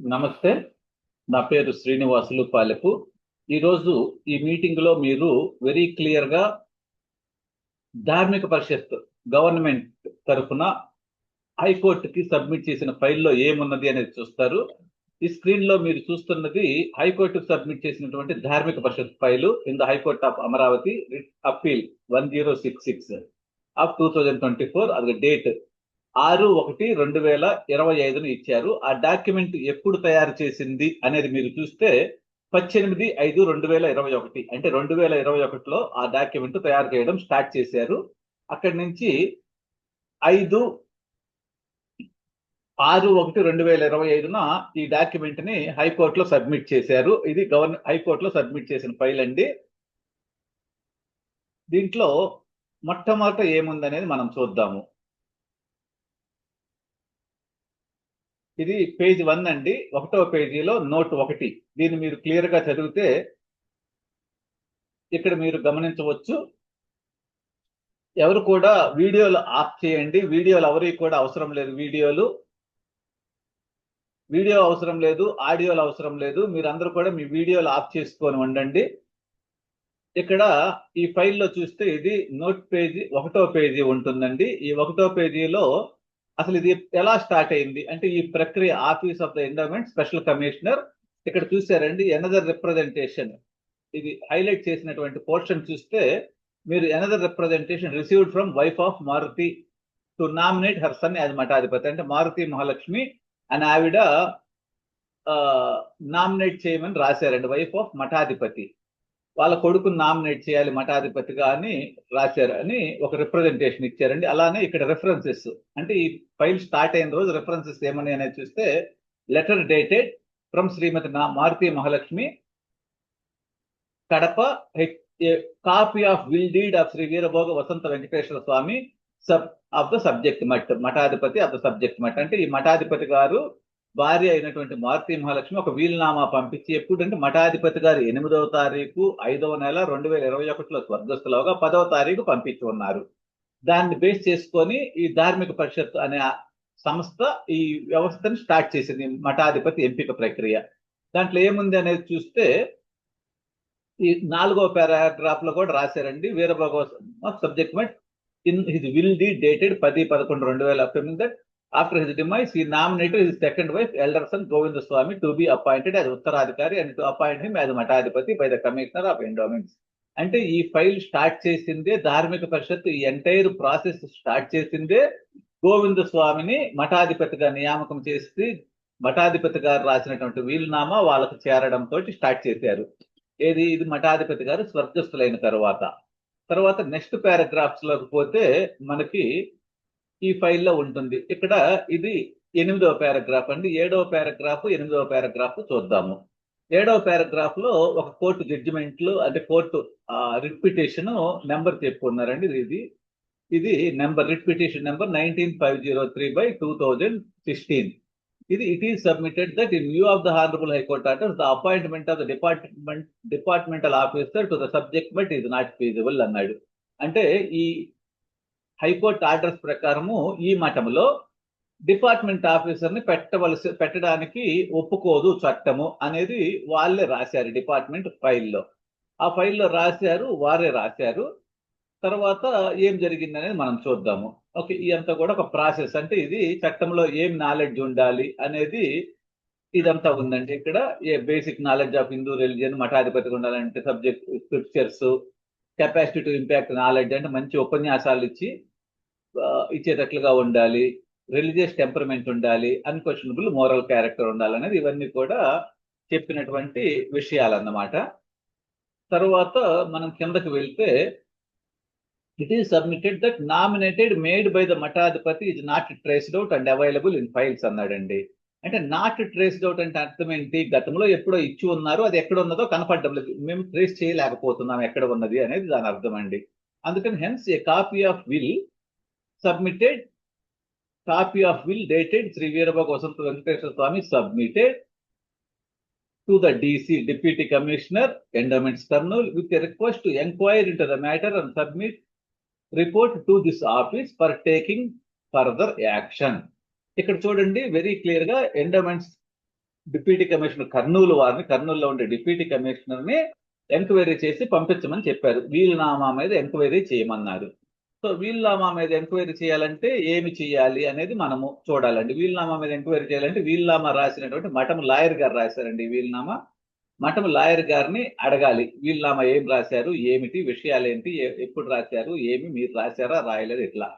నమస్తే. నా పేరు శ్రీనివాసులు పాలెపు. ఈరోజు ఈ మీటింగ్ లో మీరు వెరీ క్లియర్ గా ధార్మిక పరిషత్ గవర్నమెంట్ తరఫున హైకోర్టుకి సబ్మిట్ చేసిన ఫైల్లో ఏమున్నది అనేది చూస్తారు. ఈ స్క్రీన్ లో మీరు చూస్తున్నది హైకోర్టుకు సబ్మిట్ చేసినటువంటి Dharmika Parishad file in the high court of Amaravati appeal 1066 of 2024. అది డేట్ 6/1/2025 ఇచ్చారు. ఆ డాక్యుమెంట్ ఎప్పుడు తయారు చేసింది అనేది మీరు చూస్తే 18/5/2021, అంటే 2021లో ఆ డాక్యుమెంట్ తయారు చేయడం స్టార్ట్ చేశారు. అక్కడి నుంచి 6/1/2025 ఈ డాక్యుమెంట్ ని హైకోర్టులో సబ్మిట్ చేశారు. ఇది హైకోర్టులో సబ్మిట్ చేసిన ఫైల్ అండి. దీంట్లో మొట్టమొదట ఏముందనేది మనం చూద్దాము. ఇది పేజ్ 1 అండి. 1వ పేజీలో నోట్ 1. దీన్ని మీరు క్లియర్ గా చదివితే ఇక్కడ మీరు గమనించవచ్చు. ఎవరు కూడా వీడియోలు ఆఫ్ చేయండి. వీడియోలు ఎవరికి కూడా అవసరం లేదు. వీడియో అవసరం లేదు, ఆడియోలు అవసరం లేదు. మీరందరూ కూడా మీ వీడియోలు ఆఫ్ చేసుకొని ఉండండి. ఇక్కడ ఈ ఫైల్లో చూస్తే ఇది నోట్ పేజీ 1వ పేజీ ఉంటుందండి. ఈ 1వ పేజీలో అసలు ఇది ఎలా స్టార్ట్ అయింది అంటే ఈ ప్రక్రియ office of the endowment special commissioner ఇక్కడ చూసారండి. ఎనదర్ రిప్రజెంటేషన్, ఇది హైలైట్ చేసినటువంటి పోర్షన్ చూస్తే మీరు another representation received from wife of Maruthi to nominate her son as మఠాధిపతి. అంటే మారుతి మహాలక్ష్మి అని ఆవిడ నామినేట్ చేయమని రాశారండి. వైఫ్ ఆఫ్ మఠాధిపతి, వాళ్ళ కొడుకుని నామినేట్ చేయాలి మఠాధిపతిగా అని రాశారు అని ఒక రిప్రజెంటేషన్ ఇచ్చారండి. అలానే ఇక్కడ రెఫరెన్సెస్, అంటే ఈ ఫైల్ స్టార్ట్ అయిన రోజు రెఫరెన్సెస్ ఏమని అనేది చూస్తే letter dated from Srimati Maruthi Mahalakshmi, Kadapa, copy of will deed of Shri Veerabhoga Vasantha Venkateswara Swami of the subject mutt, మఠాధిపతి ఆఫ్ ద సబ్జెక్ట్ మట్. అంటే ఈ మఠాధిపతి గారు భార్య అయినటువంటి మారుతి మహాలక్ష్మి ఒక వీలునామా పంపించి, ఎప్పుడంటే మఠాధిపతి గారు 8వ తారీఖు 5వ నెల 2021లో స్వర్గస్థులుగా 10వ తారీఖు పంపించి ఉన్నారు. దాన్ని బేస్ చేసుకొని ఈ ధార్మిక పరిషత్ అనే సంస్థ ఈ వ్యవస్థను స్టార్ట్ చేసింది, మఠాధిపతి ఎంపిక ప్రక్రియ. దాంట్లో ఏముంది అనేది చూస్తే ఈ 4వ పారాగ్రాఫ్ లో కూడా రాశారండి. Veerabhoga subject matter in his will deed dated 10/11/2019 that after his demise he nominated his second wife elder son Govinda Swami to be appointed as ఉత్తరాధికారి and to appoint him as మఠాధిపతి by the commissioner of endowments. అంటే ఈ file start చేసిందే ధార్మిక పరిషత్, ఈ entire process start చేసిందే గోవింద స్వామిని మఠాధిపతిగా నియామకం చేసి మఠాధిపతి గారు రాసినటువంటి వీలునామా వాళ్ళకు చేరడంతో స్టార్ట్ చేశారు. ఇది మఠాధిపతి గారు స్వర్గస్థులైన తర్వాత నెక్స్ట్ పారాగ్రాఫ్స్ లోకి పోతే మనకి ఈ ఫైల్లో ఉంటుంది. ఇక్కడ ఇది 8వ పారాగ్రాఫ్ అండి. 7వ పారాగ్రాఫ్ 8వ పారాగ్రాఫ్ చూద్దాము. 7వ పారాగ్రాఫ్ లో ఒక కోర్టు జడ్జిమెంట్లు, అంటే కోర్టు రిట్ పిటిషన్ నెంబర్ చెప్పుకున్నారండి. ఇది number, writ petition number 19503/2016. it is submitted that in view of the Honorable High Court orders, the appointment of the departmental officer to the subject matter is not feasible అన్నాడు. అంటే ఈ high court orders ప్రకారము ఈ మఠంలో department officer ని పెట్టడానికి ఒప్పుకోదు చట్టము అనేది వాళ్ళే రాశారు. డిపార్ట్మెంట్ ఫైల్లో, ఆ ఫైల్లో రాశారు, వారే రాశారు. తర్వాత ఏం జరిగింది అనేది మనం చూద్దాము. ఓకే, ఇదంతా కూడా ఒక ప్రాసెస్. అంటే ఇది చట్టంలో ఏం నాలెడ్జ్ ఉండాలి అనేది ఇదంతా ఉందండి. ఇక్కడ a basic knowledge of Hindu religion మఠాధిపతిగా ఉండాలంటే subject scriptures, capacity to impact knowledge అంటే మంచి ఉపన్యాసాలు ఇచ్చేటట్లుగా ఉండాలి, రిలీజియస్ టెంపర్మెంట్ ఉండాలి, అన్క్వశ్చనబుల్ మోరల్ క్యారెక్టర్ ఉండాలనేది ఇవన్నీ కూడా చెప్పినటువంటి విషయాలన్నమాట. తర్వాత మనం కిందకి వెళ్తే it is submitted that nominated made by the మఠాధిపతి is not traced out and available in files అన్నాడండి. అంటే నాట్ ట్రేస్డ్ అవుట్ అంటే అర్థం ఏంటి? గతంలో ఎప్పుడో ఇచ్చి ఉన్నారు, అది ఎక్కడ ఉన్నదో కనపడడం లేదు, మేము ట్రేస్ చేయలేకపోతున్నాం ఎక్కడ ఉన్నది అనేది దాని అర్థం అండి. అందుకని hence a copy of will submitted, copy of will dated Shri Veerabhoga Vasantha Venkateswara Swami submitted to the DC Deputy Commissioner Endowments Kurnool with a request to inquire into the matter and submit report to this office for taking further action. ఇక్కడ చూడండి very clear గా endowments deputy commissioner కర్నూలులో ఉండే deputy commissioner ని enquiry చేసి పంపించమని చెప్పారు. వీలునామా మీద ఎంక్వైరీ చేయమన్నారు. సో వీలునామా మీద ఎంక్వైరీ చేయాలంటే ఏమి చేయాలి అనేది మనము చూడాలండి. వీలునామా మీద ఎంక్వైరీ చేయాలంటే వీలునామా రాసినటువంటి మఠం లాయర్ గారు రాశారండి వీలునామా. మఠం లాయర్ గారిని అడగాలి, వీలునామా ఏం రాశారు, ఏమిటి విషయాలు ఏంటి, ఎప్పుడు రాశారు, ఏమి మీరు రాశారా రాయలేదు, ఇట్లా.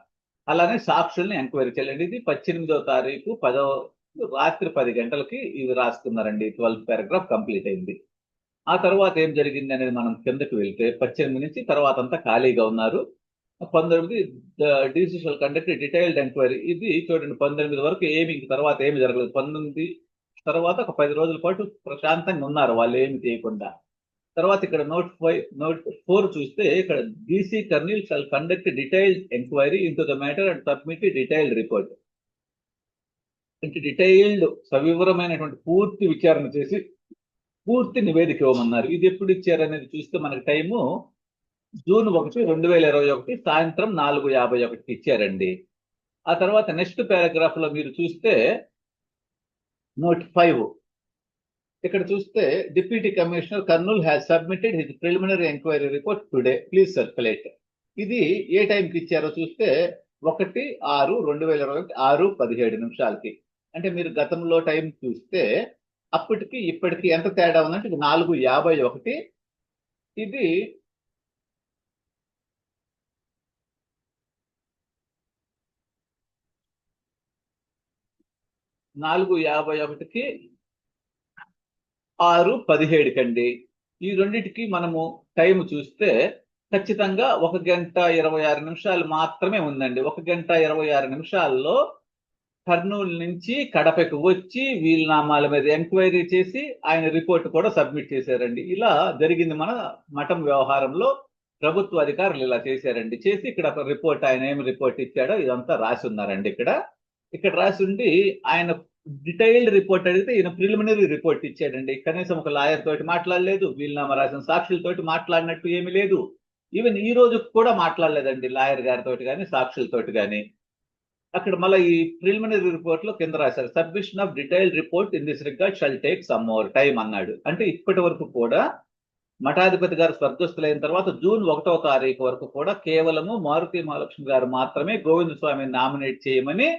అలానే సాక్షుల్ని ఎంక్వైరీ చేయాలండి. ఇది 18వ తారీఖు రాత్రి 10 గంటలకి ఇది రాసుకున్నారండి. 12th పారాగ్రాఫ్ కంప్లీట్ అయింది. ఆ తర్వాత ఏం జరిగింది అనేది మనం కిందకి వెళ్తే 18 నుంచి తర్వాత అంతా ఖాళీగా ఉన్నారు. 19 డిసిషల్ కండక్ట్ డీటెయిల్డ్ ఎంక్వైరీ. ఇది చూడండి 19 వరకు తర్వాత ఏమి జరగలేదు. 19 తర్వాత ఒక 10 రోజుల పాటు ప్రశాంతంగా ఉన్నారు వాళ్ళు ఏమి చేయకుండా. తర్వాత ఇక్కడ నోట్ 4 చూస్తే ఇక్కడ DC colonel shall conduct detailed enquiry into the matter and submit detailed report. అంటే డీటెయిల్డ్ సవివరమైనటువంటి పూర్తి విచారణ చేసి పూర్తి నివేదిక ఇవ్వమన్నారు. ఇది ఎప్పుడు ఇచ్చారనేది చూస్తే మనకి టైము జూన్ 1, 2021 సాయంత్రం 4:51 ఇచ్చారండి. ఆ తర్వాత నెక్స్ట్ పారాగ్రాఫ్ లో మీరు చూస్తే నోట్ 5 ఇక్కడ చూస్తే deputy commissioner Kurnool has submitted his preliminary enquiry report today, please circulate. ఇది ఏ టైంకి ఇచ్చారో చూస్తే 1/6/2021 6:17 అంటే మీరు గతంలో టైం చూస్తే అప్పటికి ఇప్పటికి ఎంత తేడా ఉందంటే 4:51. ఇది 4:51కి 6:17 ఈ రెండింటికి మనము టైం చూస్తే ఖచ్చితంగా 1:26 మాత్రమే ఉందండి. 1:26 కర్నూలు నుంచి కడపకు వచ్చి వీలునామాల మీద ఎంక్వైరీ చేసి ఆయన రిపోర్ట్ కూడా సబ్మిట్ చేశారండి. ఇలా జరిగింది మన మఠం వ్యవహారంలో. ప్రభుత్వ అధికారులు ఇలా చేశారండి. చేసి ఇక్కడ ఒక రిపోర్ట్, ఆయన ఏం రిపోర్ట్ ఇచ్చాడో ఇదంతా రాసి ఉన్నారండి. ఇక్కడ రాసి ఉండి ఆయన డీటెయిల్డ్ రిపోర్ట్ అడిగితే ఈయన ప్రిలిమినరీ రిపోర్ట్ ఇచ్చాడండి. కనీసం ఒక లాయర్ తోటి మాట్లాడలేదు, వీలునామా రాసిన సాక్షులతోటి మాట్లాడినట్టు ఏమీ లేదు. ఈవెన్ ఈ రోజు కూడా మాట్లాడలేదండి లాయర్ గారితో కానీ సాక్షులతోటి కానీ. అక్కడ మళ్ళీ ఈ ప్రిలిమినరీ రిపోర్ట్ లో కింద రాశారు, submission of detailed report in this regard shall take some more time అన్నాడు. అంటే ఇప్పటి వరకు కూడా మఠాధిపతి గారు స్వర్గస్థులైన తర్వాత జూన్ 1వ తారీఖు వరకు కూడా కేవలము మారుతి మహాలక్ష్మి గారు మాత్రమే గోవింద స్వామిని నామినేట్ చేయమని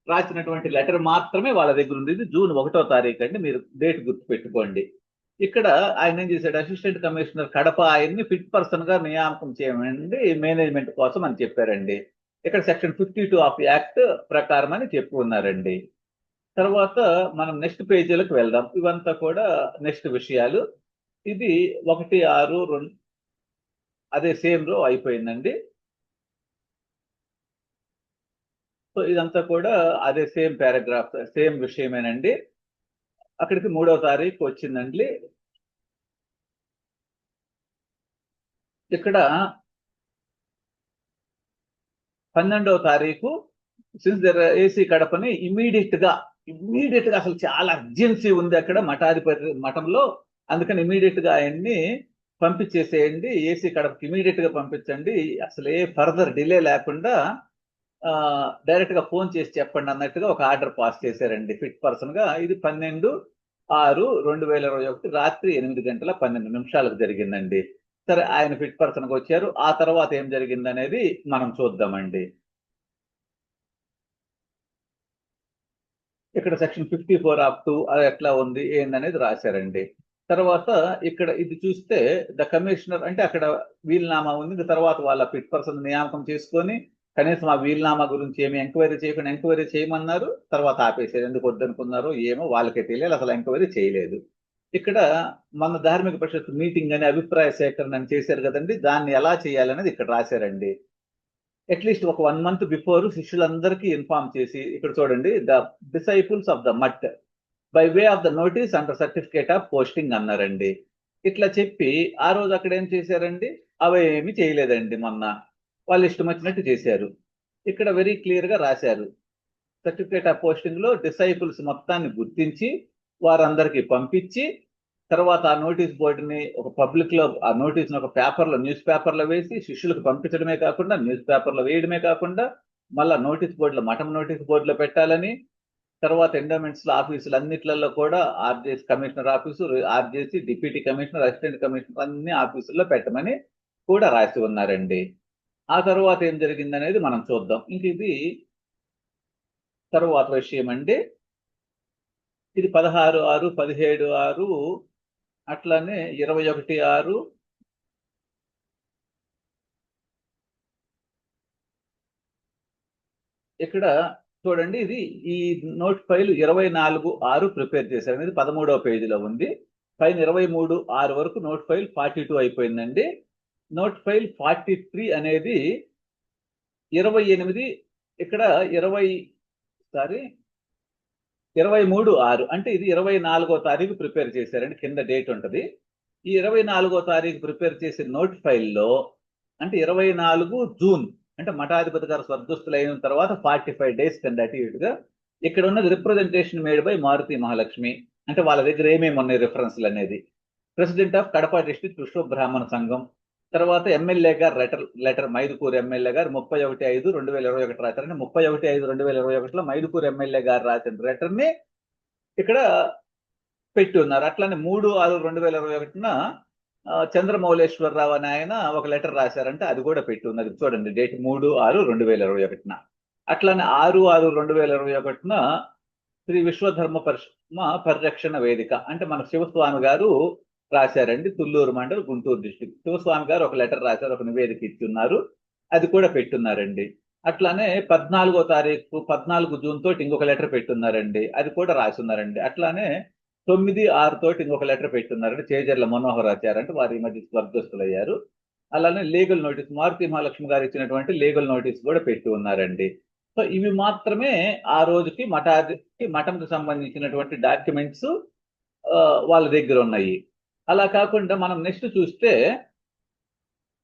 రాసినటువంటి లెటర్ మాత్రమే వాళ్ళ దగ్గర ఉంది. ఇది జూన్ 1వ తారీఖు అండి, మీరు డేట్ గుర్తు పెట్టుకోండి. ఇక్కడ ఆయన ఏం చేశాడు, అసిస్టెంట్ కమిషనర్ కడప ఆయన్ని ఫిట్ పర్సన్ గా నియామకం చేయమండి మేనేజ్మెంట్ కోసం అని చెప్పారండి. ఇక్కడ సెక్షన్ 52 ఆఫ్ యాక్ట్ ప్రకారం అని చెప్పి ఉన్నారండి. తర్వాత మనం నెక్స్ట్ పేజీలకు వెళ్దాం. ఇవంతా కూడా నెక్స్ట్ విషయాలు. ఇది 1/6 అదే సేమ్ రో అయిపోయిందండి. సో ఇదంతా కూడా అదే సేమ్ పారాగ్రాఫ్, సేమ్ విషయమేనండి. అక్కడికి 3వ తారీఖు వచ్చిందండి. ఇక్కడ 12వ తారీఖు సిన్స్ దర్ ఏసీ కడపని ఇమీడియట్ గా అసలు చాలా అర్జెన్సీ ఉంది అక్కడ మఠాధిపతి మఠంలో, అందుకని ఇమీడియట్ గా ఆయన్ని పంపించేసేయండి, ఏసీ కడపకి ఇమీడియట్ గా పంపించండి, అసలు ఏ ఫర్దర్ డిలే లేకుండా డైరెక్ట్ గా ఫోన్ చేసి చెప్పండి అన్నట్టుగా ఒక ఆర్డర్ పాస్ చేశారండి ఫిట్ పర్సన్ గా. ఇది 12/6/2021 రాత్రి 8:12 జరిగిందండి. సరే, ఆయన ఫిట్ పర్సన్ గా వచ్చారు. ఆ తర్వాత ఏం జరిగింది అనేది మనం చూద్దామండి. ఇక్కడ సెక్షన్ 54 ఆఫ్ 2 అది ఎట్లా ఉంది ఏందనేది రాశారండి. తర్వాత ఇక్కడ ఇది చూస్తే ద కమిషనర్ అంటే అక్కడ వీలునామా ఉంది. తర్వాత వాళ్ళ ఫిట్ పర్సన్ నియామకం చేసుకొని కనీసం ఆ వీలునామా గురించి ఏమి ఎంక్వైరీ చేయకుండా ఎంక్వైరీ చేయమన్నారు. తర్వాత ఆపేసారు. ఎందుకు వద్దనుకున్నారో ఏమో వాళ్ళకే తెలియాలి, అసలు ఎంక్వైరీ చేయలేదు. ఇక్కడ మన ధార్మిక పరిషత్ మీటింగ్ అని అభిప్రాయ సేకరణ అని చేశారు కదండి, దాన్ని ఎలా చేయాలనేది ఇక్కడ రాశారండి. అట్లీస్ట్ ఒక 1 month బిఫోర్ శిష్యులందరికీ ఇన్ఫార్మ్ చేసి, ఇక్కడ చూడండి, ద డిసైపుల్స్ ఆఫ్ ద మట్ by way of the notice and certificate of posting అన్నారండి. ఇట్లా చెప్పి ఆ రోజు అక్కడ ఏం చేశారండి, అవేమి చేయలేదండి. మొన్న వాళ్ళు ఇష్టం వచ్చినట్టు చేశారు. ఇక్కడ వెరీ క్లియర్ గా రాశారు, సర్టిఫికేట్ ఆఫ్ పోస్టింగ్ లో డిసైపుల్స్ మొత్తాన్ని గుర్తించి వారందరికీ పంపించి తర్వాత ఆ నోటీస్ బోర్డుని ఒక పబ్లిక్ లో ఆ నోటీస్ ఒక పేపర్లో న్యూస్ పేపర్లో వేసి శిష్యులకు పంపించడమే కాకుండా న్యూస్ పేపర్లో వేయడమే కాకుండా మళ్ళా నోటీస్ బోర్డులో మఠం నోటీస్ బోర్డులో పెట్టాలని, తర్వాత ఎండోమెంట్స్ ఆఫీసులు అన్నిట్లలో కూడా RJC commissioner office, RJC deputy commissioner, assistant commissioner అన్ని ఆఫీసుల్లో పెట్టమని కూడా రాసి ఉన్నారండి. ఆ తర్వాత ఏం జరిగింది అనేది మనం చూద్దాం. ఇంక ఇది తరువాత విషయం అండి. ఇది 16/6, 17/6, అట్లానే 21/6, ఇక్కడ చూడండి. ఇది ఈ నోట్ ఫైల్ 24/6 ప్రిపేర్ చేశారు. ఇది 13వ పేజీలో ఉంది. పైన 23/6 వరకు నోట్ ఫైల్ 42 అయిపోయిందండి. నోట్ ఫైల్ 43 అనేది 28, ఇక్కడ 23/6 అంటే ఇది 24వ తారీఖు ప్రిపేర్ చేశారండి. కింద డేట్ ఉంటది. ఈ 24వ తారీఖు ప్రిపేర్ చేసిన నోట్ ఫైల్లో అంటే 24 జూన్ అంటే మఠాధిపతి గారు స్వర్గస్థులైన తర్వాత 45 డేస్ కింద అటు ఇటుగా ఇక్కడ ఉన్నది representation made by Maruthi Mahalakshmi. అంటే వాళ్ళ దగ్గర ఏమేమి ఉన్నాయి రిఫరెన్స్లు అనేది. ప్రెసిడెంట్ ఆఫ్ కడప డిస్ట్రిక్ట్ విశ్వ బ్రాహ్మణ సంఘం. తర్వాత ఎమ్మెల్యే గారు లెటర్ మైదుకూరు ఎమ్మెల్యే గారు 31/5/2021 రాశారంటే 31/5/2021లో మైదుకూరు ఎమ్మెల్యే గారు రాసిన లెటర్ ని ఇక్కడ పెట్టి ఉన్నారు. అట్లానే 3/6/2021 చంద్రమౌళేశ్వరరావు అని ఆయన ఒక లెటర్ రాశారంటే అది కూడా పెట్టి ఉన్నది. చూడండి డేట్ 3/6/2021. అట్లానే 6/6/2021 శ్రీ విశ్వధర్మ పరిరక్షణ వేదిక అంటే మన శివస్వామి గారు రాశారండి. తుళ్ళూరు మండల్, గుంటూరు డిస్టిక్. శివస్వామి గారు ఒక లెటర్ రాశారు, ఒక నివేదిక ఇచ్చున్నారు, అది కూడా పెట్టున్నారండి. అట్లానే 14 జూన్ తోటి ఇంకొక లెటర్ పెట్టున్నారండి, అది కూడా రాసున్నారండి. అట్లానే 9/6 తోటి ఇంకొక లెటర్ పెట్టున్నారండి. చేజర్ల మనోహరాచార్య అంటే వారి ఈ మధ్య స్వర్గస్థులయ్యారు. అలానే లీగల్ నోటీస్ మారుతి మహాలక్ష్మి గారు ఇచ్చినటువంటి లీగల్ నోటీస్ కూడా పెట్టి ఉన్నారండి. సో ఇవి మాత్రమే ఆ రోజుకి మఠంకి సంబంధించినటువంటి డాక్యుమెంట్స్ వాళ్ళ దగ్గర ఉన్నాయి. అలా కాకుండా మనం నెక్స్ట్ చూస్తే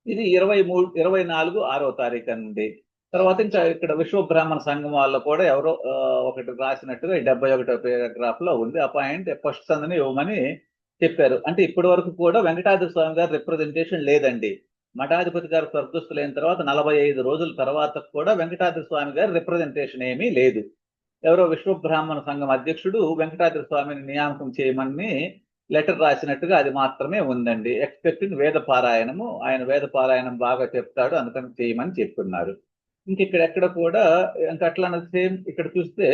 ఇది 24/6వ తారీఖు అండి. తర్వాత ఇంకా ఇక్కడ విశ్వ బ్రాహ్మణ సంఘం వాళ్ళు కూడా ఎవరో ఒకటి రాసినట్టుగా 71వ పారాగ్రాఫ్ లో ఉంది. అపాయింట్ ఫస్ట్ సందని ఇవ్వమని చెప్పారు. అంటే ఇప్పటి వరకు కూడా వెంకటాద్రి స్వామి గారి రిప్రజెంటేషన్ లేదండి. మఠాధిపతి గారు స్వర్గస్థులైన తర్వాత 45 రోజుల తర్వాత కూడా వెంకటాద్రి స్వామి గారి రిప్రజెంటేషన్ ఏమీ లేదు. ఎవరో విశ్వ బ్రాహ్మణ సంఘం అధ్యక్షుడు వెంకటాద్రి స్వామిని నియామకం చేయమని లెటర్ రాసినట్టుగా అది మాత్రమే ఉందండి. ఎక్స్పెక్టింగ్ వేద పారాయణము, ఆయన వేద పారాయణం బాగా చెప్తాడు అందుకని చేయమని చెప్తున్నారు. ఇక్కడ ఎక్కడ కూడా ఇంకా అట్లా సేమ్ ఇక్కడ చూస్తే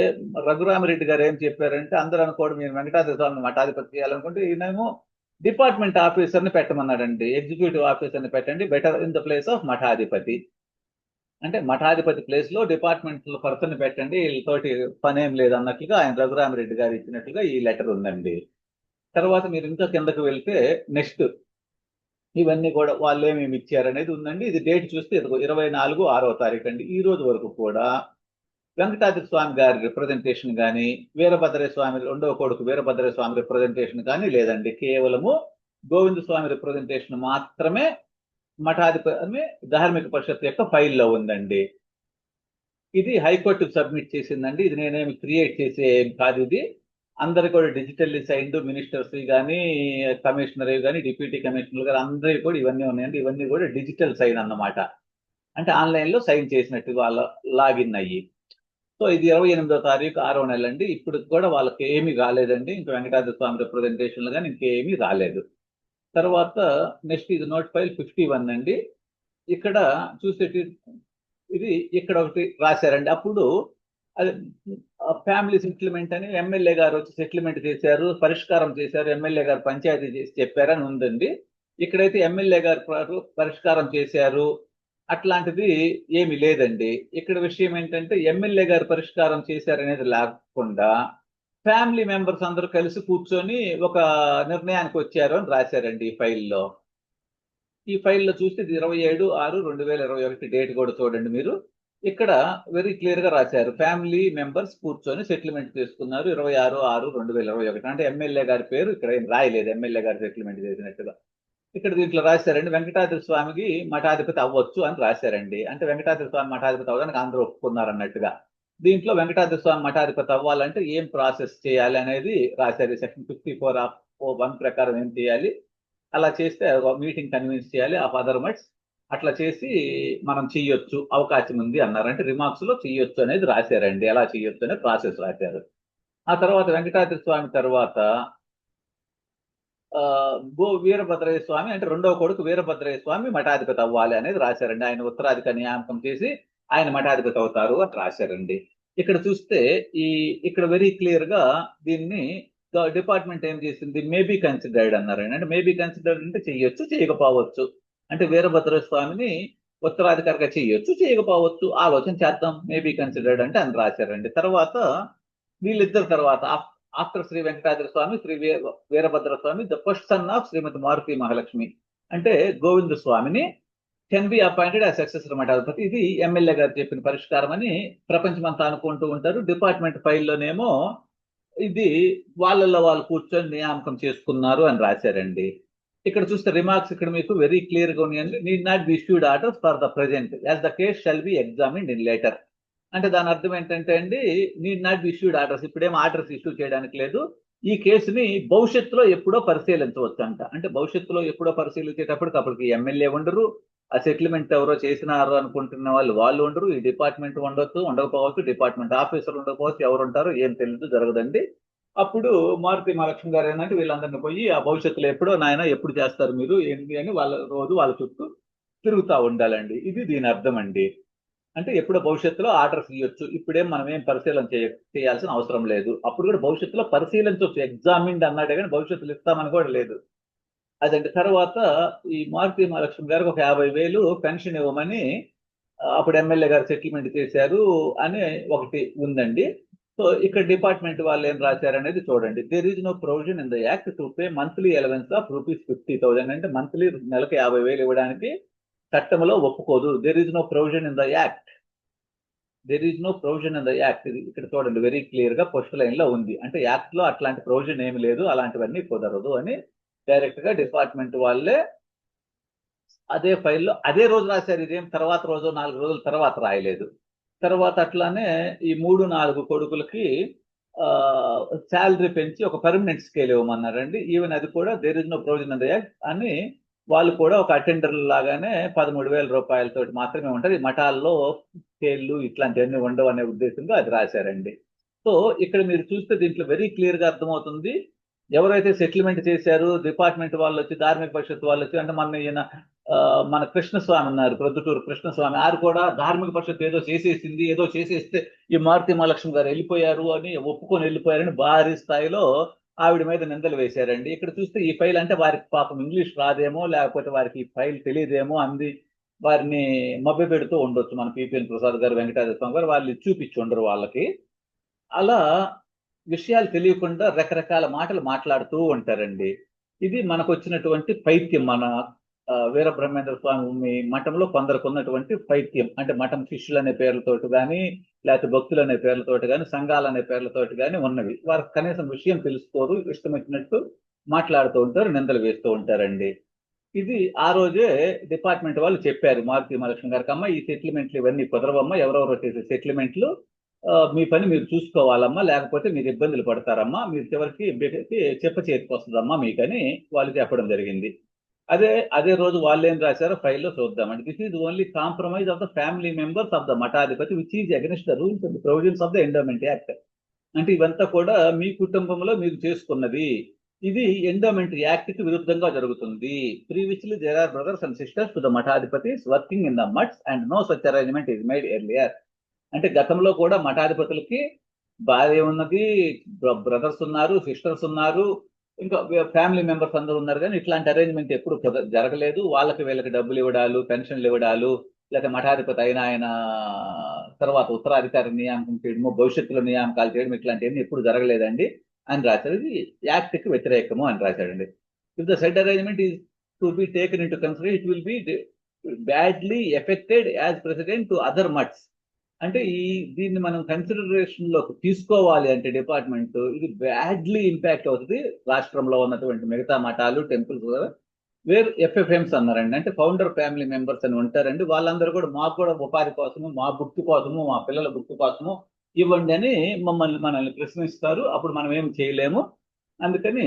రఘురామరెడ్డి గారు ఏం చెప్పారంటే అందరూ అనుకోవడం మీరు వెంకటాద్రి స్వామిని మఠాధిపతి చేయాలనుకుంటే ఈయనేమో డిపార్ట్మెంట్ ఆఫీసర్ని పెట్టమన్నాడండి. ఎగ్జిక్యూటివ్ ఆఫీసర్ని పెట్టండి, better in the place of మఠాధిపతి. అంటే మఠాధిపతి ప్లేస్ లో డిపార్ట్మెంట్ పర్సన్ పెట్టండి, వీళ్ళతోటి పనేం లేదు అన్నట్లుగా ఆయన రఘురామరెడ్డి గారు ఇచ్చినట్లుగా ఈ లెటర్ ఉందండి. తర్వాత మీరు ఇంకా కిందకు వెళ్తే నెక్స్ట్ ఇవన్నీ కూడా వాళ్ళు ఏమేమి ఇచ్చారనేది ఉందండి. ఇది డేట్ చూస్తే 24/6వ తారీఖు అండి. ఈ రోజు వరకు కూడా వెంకటాద్రి స్వామి గారి రిప్రజెంటేషన్ కానీ, వీరభద్ర స్వామి రెండవ కొడుకు వీరభద్ర స్వామి రిప్రజెంటేషన్ కానీ లేదండి. కేవలము గోవింద స్వామి రిప్రజెంటేషన్ మాత్రమే మఠాధిపతి ధార్మిక పరిషత్ యొక్క ఫైల్లో ఉందండి. ఇది హైకోర్టుకు సబ్మిట్ చేసిందండి. ఇది నేనేమి క్రియేట్ చేసే కాదు. ఇది అందరు కూడా డిజిటల్లీ సైన్డ్ మినిస్టర్స్ కానీ, కమిషనర్ కానీ, డిప్యూటీ కమిషనర్ గారు అందరికీ కూడా ఇవన్నీ ఉన్నాయండి. ఇవన్నీ కూడా డిజిటల్ సైన్ అన్నమాట. అంటే ఆన్లైన్ లో సైన్ చేసినట్టు వాళ్ళ లాగిన్ అయ్యి. సో ఇది 28వ తారీఖు 6వ నెల అండి. ఇప్పుడు కూడా వాళ్ళకి ఏమీ రాలేదండి. ఇంకా వెంకటాద్రి స్వామి రిప్రజెంటేషన్లు కానీ ఇంకేమీ రాలేదు. తర్వాత నెక్స్ట్ ఇది నోట్ ఫైల్ 51 అండి. ఇక్కడ చూసేటి ఇది ఇక్కడ ఒకటి రాశారండి. అప్పుడు అది ఫ్యామిలీ సెటిల్మెంట్ అని ఎమ్మెల్యే గారు వచ్చి సెటిల్మెంట్ చేశారు, పరిష్కారం చేశారు, ఎమ్మెల్యే గారు పంచాయతీ చేసి చెప్పారని ఉందండి. ఇక్కడైతే ఎమ్మెల్యే గారు పరిష్కారం చేశారు అట్లాంటిది ఏమి లేదండి. ఇక్కడ విషయం ఏంటంటే ఎమ్మెల్యే గారు పరిష్కారం చేశారనేది లేకుండా ఫ్యామిలీ మెంబర్స్ అందరూ కలిసి కూర్చొని ఒక నిర్ణయానికి వచ్చారు అని రాశారండి ఈ ఫైల్లో. ఈ ఫైల్లో చూస్తే 27/6/2021 డేట్ కూడా చూడండి మీరు. ఇక్కడ వెరీ క్లియర్ గా రాశారు ఫ్యామిలీ మెంబర్స్ కూర్చొని సెటిల్మెంట్ చేసుకున్నారు 26/6/2021. అంటే ఎమ్మెల్యే గారి పేరు ఇక్కడ ఏం రాయలేదు, ఎమ్మెల్యే గారు సెటిల్మెంట్ చేసినట్టుగా. ఇక్కడ దీంట్లో రాశారండి వెంకటాద్రి స్వామికి మఠాధిపతి అవ్వచ్చు అని రాశారండి. అంటే వెంకటాద్రి స్వామి మఠాధిపతి అవ్వడానికి అందరూ ఒప్పుకున్నారు అన్నట్టుగా. దీంట్లో వెంకటాద్రి స్వామి మఠాధిపతి అవ్వాలంటే ఏం ప్రాసెస్ చేయాలి అనేది రాశారు. సెక్షన్ 54(1) ప్రకారం ఏం చేయాలి, అలా చేస్తే మీటింగ్ కన్విన్స్ చేయాలి ఆఫ్ అదర్ మట్స్, అట్లా చేసి మనం చెయ్యొచ్చు అవకాశం ఉంది అన్నారు. అంటే రిమార్క్స్ లో చెయ్యొచ్చు అనేది రాశారండి. ఎలా చెయ్యొచ్చు అనే ప్రాసెస్ రాశారు. ఆ తర్వాత వెంకటాద్రి స్వామి తర్వాత గో వీరభద్రయ్య స్వామి అంటే రెండవ కొడుకు వీరభద్రయ్య స్వామి మఠాధిపతి అవ్వాలి అనేది రాశారండి. ఆయన ఉత్తరాధికారి నియామకం చేసి ఆయన మఠాధిపతి అవుతారు అని రాశారండి. ఇక్కడ చూస్తే ఇక్కడ వెరీ క్లియర్ గా దీన్ని డిపార్ట్మెంట్ ఏం చేసింది, మేబీ కన్సిడర్డ్ అన్నారండి. అంటే మేబీ కన్సిడర్డ్ అంటే చెయ్యొచ్చు, చేయకపోవచ్చు. అంటే వీరభద్ర స్వామిని ఉత్తరాధికారిగా చెయ్యొచ్చు, చేయకపోవచ్చు, ఆలోచన చేద్దాం, మేబీ కన్సిడర్డ్ అంటే అని రాశారండి. తర్వాత వీళ్ళిద్దరు తర్వాత after Shri Venkatadri Swami, Shri Veerabhadra Swami, the first son of Srimati Maruthi Mahalakshmi అంటే గోవింద స్వామిని can be appointed as successor మఠాధిపతి. ఇది ఎమ్మెల్యే గారు చెప్పిన పరిష్కారం అని ప్రపంచమంతా అనుకుంటూ ఉంటారు. డిపార్ట్మెంట్ ఫైల్లోనేమో ఇది వాళ్ళల్లో వాళ్ళు కూర్చొని నియామకం చేసుకున్నారు అని రాశారండి. ఇక్కడ చూస్తే రిమార్క్స్ ఇక్కడ మీకు వెరీ క్లియర్ గా ఉన్నాయండి. Need not be issued orders for the present as the case shall be examined in later. అంటే దాని అర్థం ఏంటంటే అండి, need not be issued orders, ఇప్పుడేం ఆర్డర్స్ ఇష్యూ చేయడానికి లేదు. ఈ కేసుని భవిష్యత్తులో ఎప్పుడో పరిశీలించవచ్చు అంట. అంటే భవిష్యత్తులో ఎప్పుడో పరిశీలించేటప్పటికి అప్పటికి ఎమ్మెల్యే ఉండరు, ఆ సెటిల్మెంట్ ఎవరో చేసినారు అనుకుంటున్న వాళ్ళు ఉండరు, ఈ డిపార్ట్మెంట్ ఉండొచ్చు, ఉండకపోవచ్చు, డిపార్ట్మెంట్ ఆఫీసర్ ఉండకపోవచ్చు, ఎవరు ఉంటారో ఏం తెలియదు, జరగదండి. అప్పుడు మారుతి మహాలక్ష్మి గారు ఏంటంటే వీళ్ళందరినీ పోయి ఆ భవిష్యత్తులో ఎప్పుడో నాయన ఎప్పుడు చేస్తారు మీరు ఏంటి అని వాళ్ళ చుట్టూ తిరుగుతూ ఉండాలండి. ఇది దీని అర్థం అండి. అంటే ఎప్పుడో భవిష్యత్తులో ఆర్డర్స్ ఇవ్వచ్చు, ఇప్పుడేం మనం ఏం పరిశీలన చేయాల్సిన అవసరం లేదు. అప్పుడు కూడా భవిష్యత్తులో పరిశీలించవచ్చు, ఎగ్జామిన్డ్ అన్నాడే కానీ భవిష్యత్తులో ఇస్తామని కూడా లేదు. అదండి. తర్వాత ఈ మారుతి మహాలక్ష్మి గారికి ఒక 50,000 పెన్షన్ ఇవ్వమని అప్పుడు ఎమ్మెల్యే గారు సెటిల్మెంట్ చేశారు అని ఒకటి ఉందండి. సో ఇక్కడ డిపార్ట్మెంట్ వాళ్ళు ఏం రాశారనేది చూడండి. There is no provision in the act to pay monthly allowance of ₹50,000 అంటే మంత్లీ నెలకు 50,000 ఇవ్వడానికి చట్టంలో ఒప్పుకోదు. There is no provision in the act. There is no provision in the act. ఇక్కడ చూడండి వెరీ క్లియర్ గా ఫస్ట్ లైన్ లో ఉంది. అంటే యాక్ట్ లో అట్లాంటి ప్రొవిజన్ ఏమి లేదు, అలాంటివన్నీ కుదరదు అని డైరెక్ట్ గా డిపార్ట్మెంట్ వాళ్ళే అదే ఫైల్లో అదే రోజు రాశారు. ఇదేం తర్వాత రోజు 4 రోజుల తర్వాత రాయలేదు. తర్వాత అట్లానే ఈ 3-4 కొడుకులకి శాలరీ పెంచి ఒక పర్మనెంట్ స్కేల్ ఇవ్వమన్నారండి. ఈవెన్ అది కూడా there is no provision in the act అని వాళ్ళు కూడా ఒక అటెండర్ లాగానే 13,000 రూపాయలతోటి మాత్రమే ఉంటుంది. మఠాల్లో స్కేళ్ళు ఇట్లాంటివన్నీ ఉండవు అనే ఉద్దేశంగా అది రాశారండి. సో ఇక్కడ మీరు చూస్తే దీంట్లో వెరీ క్లియర్ గా అర్థమవుతుంది. ఎవరైతే సెటిల్మెంట్ చేశారు డిపార్ట్మెంట్ వాళ్ళు వచ్చి, ధార్మిక పరిషత్ వాళ్ళు వచ్చి, అంటే మన కృష్ణస్వామి ఉన్నారు, ప్రొద్దుటూరు కృష్ణస్వామి, ఆరు కూడా ధార్మిక పరిషత్ ఏదో చేసేసింది, ఏదో చేసేస్తే ఈ మారుతి మహాలక్ష్మి గారు వెళ్ళిపోయారు అని ఒప్పుకొని వెళ్ళిపోయారని భారీ స్థాయిలో ఆవిడ మీద నిందలు వేశారండి. ఇక్కడ చూస్తే ఈ ఫైల్ అంటే వారికి పాపం ఇంగ్లీష్ రాదేమో, లేకపోతే వారికి ఈ ఫైల్ తెలియదేమో అంది వారిని మభ్య పెడుతూ ఉండొచ్చు. మన పిపిఎన్ ప్రసాద్ గారు, వెంకటాద్రి స్వామి గారు వాళ్ళు చూపించి ఉండరు వాళ్ళకి. అలా విషయాలు తెలియకుండా రకరకాల మాటలు మాట్లాడుతూ ఉంటారండి. ఇది మనకు వచ్చినటువంటి పైత్యం. మన వీరబ్రహ్మేంద్ర స్వామి మఠంలో కొందరికి ఉన్నటువంటి పైత్యం. అంటే మఠం శిష్యులు అనే పేర్లతోటి కానీ, లేకపోతే భక్తులు అనే పేర్లతోటి కానీ, సంఘాలు అనే పేర్లతోటి కానీ ఉన్నవి. వారికి కనీసం విషయం తెలుసుకోరు, ఇష్టం వచ్చినట్టు మాట్లాడుతూ ఉంటారు, నిందలు వేస్తూ ఉంటారండి. ఇది ఆ రోజే డిపార్ట్మెంట్ వాళ్ళు చెప్పారు మారుతి మహాలక్ష్మి గారికి, అమ్మ ఈ సెటిల్మెంట్లు ఇవన్నీ కుదరవమ్మా, ఎవరెవరో చేసే సెటిల్మెంట్లు, మీ పని మీరు చూసుకోవాలమ్మా, లేకపోతే మీరు ఇబ్బందులు పడతారమ్మా, మీరు చివరికి చెప్ప చేతికి వస్తుందమ్మా మీకని వాళ్ళు చెప్పడం జరిగింది. అదే రోజు వాళ్ళు ఏం రాశారో ఫైల్లో చూద్దామండి. This is only compromise of the family members of the మఠాధిపతి which is against the rules and provisions of the endowment act. అంటే ఇవంతా కూడా మీ కుటుంబంలో మీరు చేసుకున్నది, ఇది ఎండోమెంట్ యాక్ట్ కి విరుద్ధంగా జరుగుతుంది. Previously there are brothers and sisters to the మఠాధిపతిస్ working in the mutts and no such arrangement is made earlier. అంటే గతంలో కూడా మఠాధిపతులకి భార్య ఉన్నది, బ్రదర్స్ ఉన్నారు, సిస్టర్స్ ఉన్నారు, ఇంకా ఫ్యామిలీ మెంబర్స్ అందరూ ఉన్నారు, కానీ ఇట్లాంటి అరేంజ్మెంట్ ఎప్పుడు జరగలేదు. వాళ్ళకి వీళ్ళకి డబ్బులు ఇవ్వడాలు, పెన్షన్లు ఇవ్వడాలు, లేకపోతే మఠాధిపతి అయిన ఆయన తర్వాత ఉత్తరాధికారి నియామకం చేయడము, భవిష్యత్తులో నియామకాలు చేయడం, ఇట్లాంటివన్నీ ఎప్పుడు జరగలేదండి అని రాశారు. ఇది యాక్ట్ కి వ్యతిరేకము అని రాశాడండి. If the said arrangement is to be taken into consider it will be badly affected as precedent to other mutts. అంటే దీన్ని మనం కన్సిడరేషన్ లోకి తీసుకోవాలి అంటే డిపార్ట్మెంట్, ఇది బ్యాడ్లీ ఇంపాక్ట్ అవుతుంది రాష్ట్రంలో ఉన్నటువంటి మిగతా మఠాలు, టెంపుల్స్, వేరు ఎఫ్ఎఫ్ఎంస్ అన్నారండి. అంటే ఫౌండర్ ఫ్యామిలీ మెంబర్స్ అని ఉంటారండి. వాళ్ళందరూ కూడా మాకు కూడా ఉపాధి కోసము, మా భుక్తి కోసము, మా పిల్లల భుక్తి కోసము ఇవ్వండి అని మనల్ని ప్రశ్నిస్తారు. అప్పుడు మనం ఏం చేయలేము. అందుకని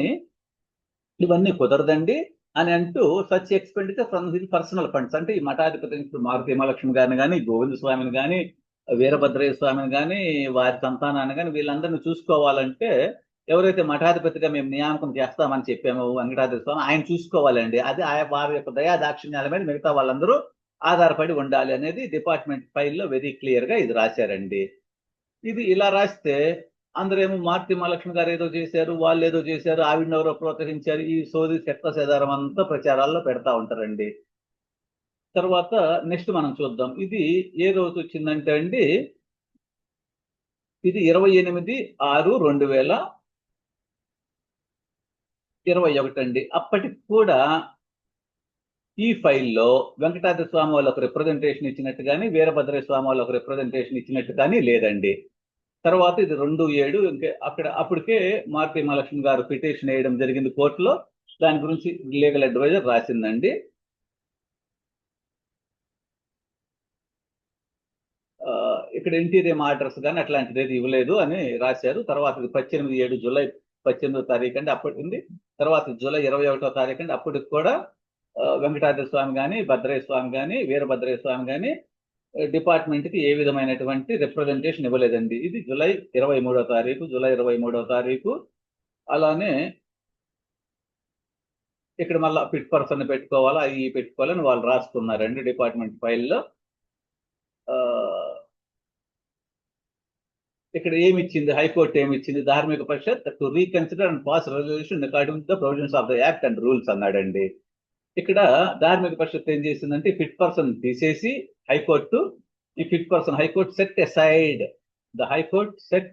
ఇవన్నీ కుదరదండి అని అంటూ such expenditure from his personal funds, అంటే ఈ మఠాధిపతి ఇప్పుడు మారుతి మహాలక్ష్మి గారిని కానీ, గోవింద స్వామిని కానీ, వీరభద్రయ్య స్వామిని కానీ వారి సంతానాన్ని కానీ వీళ్ళందరినీ చూసుకోవాలంటే ఎవరైతే మఠాధిపతిగా మేము నియామకం చేస్తామని చెప్పామో వెంకటాద్రి స్వామి ఆయన చూసుకోవాలండి. అది వారి యొక్క దయా దాక్షిణ్యాల మీద మిగతా వాళ్ళందరూ ఆధారపడి ఉండాలి అనేది డిపార్ట్మెంట్ ఫైల్లో వెరీ క్లియర్ గా ఇది రాశారండి. ఇది ఇలా రాస్తే అందరేమో మార్తి మహాలక్ష్మి గారు ఏదో చేశారు, వాళ్ళు ఏదో చేశారు, ఆవిడెవరో ప్రోత్సహించారు, ఈ సోది చెత్త సేదారం అంతా ప్రచారాల్లో పెడతా ఉంటారండి. తర్వాత నెక్స్ట్ మనం చూద్దాం. ఇది ఏ రోజు వచ్చిందంటే అండి, ఇది 28/6/2021 అండి. అప్పటికి కూడా ఈ ఫైల్లో వెంకటాద్రి స్వామి వాళ్ళు ఒక రిప్రజెంటేషన్ ఇచ్చినట్టు కానీ వీరభద్రయ్య స్వామి వాళ్ళు ఒక రిప్రజెంటేషన్ ఇచ్చినట్టు కానీ లేదండి. తర్వాత ఇది 2/7 ఇంకా అప్పటికే మార్తి మహాలక్ష్మి గారు పిటిషన్ వేయడం జరిగింది కోర్టులో. దాని గురించి లీగల్ అడ్వైజర్ రాసిందండి. ఇక్కడ ఇంటీరియం ఆర్డర్స్ కానీ అట్లాంటిది ఏది ఇవ్వలేదు అని రాశారు. తర్వాత ఇది 18/7 జూలై 18వ తారీఖు అండి అప్పటి ఉంది. తర్వాత జూలై 21వ తారీఖు అండి అప్పటికి కూడా వెంకటాద్రి స్వామి కానీ భద్రయ్య స్వామి కానీ వీరభద్రయ్య స్వామి కానీ డిపార్ట్మెంట్ కి ఏ విధమైనటువంటి రిప్రజెంటేషన్ ఇవ్వలేదండి. ఇది జూలై 23వ తారీఖు. అలానే ఇక్కడ మళ్ళీ ఫిట్ పర్సన్ పెట్టుకోవాలా అవి పెట్టుకోవాలని వాళ్ళు రాసుకున్నారండి డిపార్ట్మెంట్ ఫైల్లో. ఇక్కడ ఏమిచ్చింది హైకోర్టు ఏమిచ్చింది, Dharmika Parishad to reconsider and pass resolution according to the provisions of the act and rules అన్నాడండి. ఇక్కడ ధార్మిక పరిషత్ ఏం చేసిందంటే ఫిట్ పర్సన్ తీసేసి high court high court set